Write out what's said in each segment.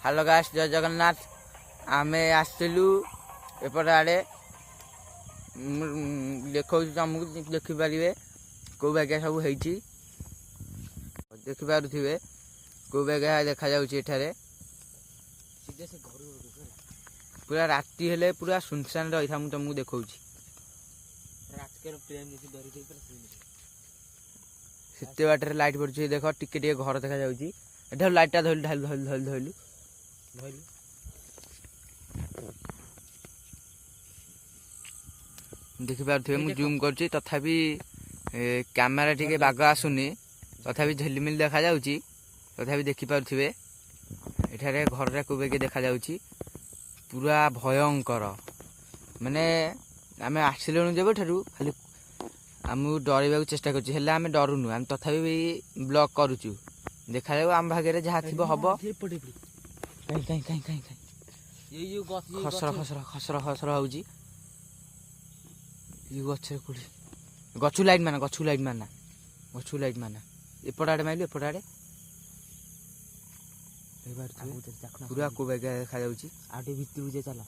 hello guys जय जगन्नाथ आमे आसलु एपट आड़े देखो तुमको देखिपारे कौ बागिया सब देखिपे कौ बागिया देखा जाठारे पूरा राति हेले पूरा सुनसान रही था मुझे तुमको देखा से बाटर लाइट पड़ी देख टिके घर देखा जा लाइटा धरलु धरलु धरलु धरलु देखिपे मुझे जूम कर तथापि कैमेरा टिके बाग आसुनी तथापि झिलमिल देखा जाउची तथापि देखिपे एठारे घर को देखा जाउची पूरा भयंकर माने आमे आसिलु जब खाली आमको डरवा चेष्टा कर डरुनु आम तथापि ब्लॉक करुचु देखा जाऊ आम भाग्य जहाँ थी हम खसर खसर खसर खसर हो गचु लाइट माना गचु लाइट माना गचु लाइट माना एपट आड़े माइलु एपट आड़े पूरा को बागिया देखा जाउची आटे भितर जे चला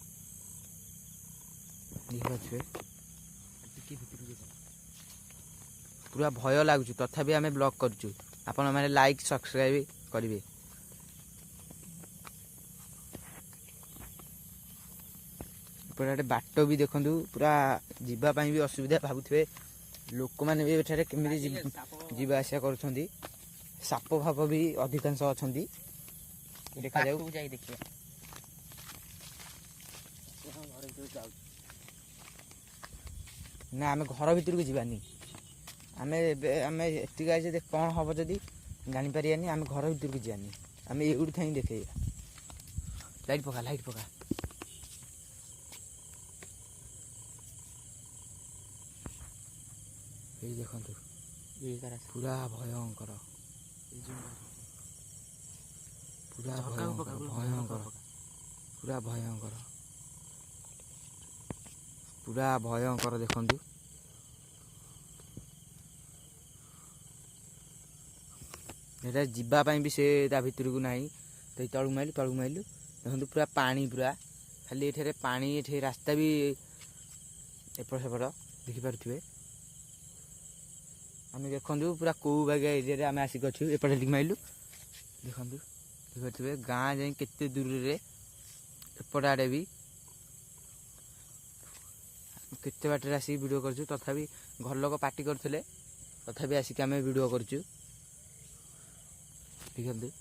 पूरा भय लगुच तथापि आम ब्लॉक करुचु आपण मैंने लाइक सब्सक्राइब करेंगे एपटे बाट भी देखु पूरा जीवाई भी असुविधा भावुए लोक मैंने भी एठारे केमी जीवा आसिया कर साप फाप भी अधिकांश अच्छा देखा जाऊ ना आम घर भीतर को जीवानी आमे आमे एति गाइस देख कौन हम जदि जानी पारियानी आमे घर भीतर को जानी आमे एउडी थाई देखे लाइट पका ये देखंतु ये पूरा भयंकर पूरा भयंकर पूरा भयंकर पूरा भयंकर देखंतु एटा जीवाई भी से भितर को ना तो तलू माइलु देखो पूरा पानी पूरा खाली ये पानी ये रास्ता भी एपट सेपट देखिपे आम देखु पूरा कौ बागिया एरिया आम आसिक अच्छु एपटे टिक माइलु देखु देखिपे गाँ जाए केते दूर रे एपट आड़े भी केते बाटर आसिक वीडियो करछु तथापि घर लोक पार्टी करथिले तथापि आसिक आम वीडियो करछु देखते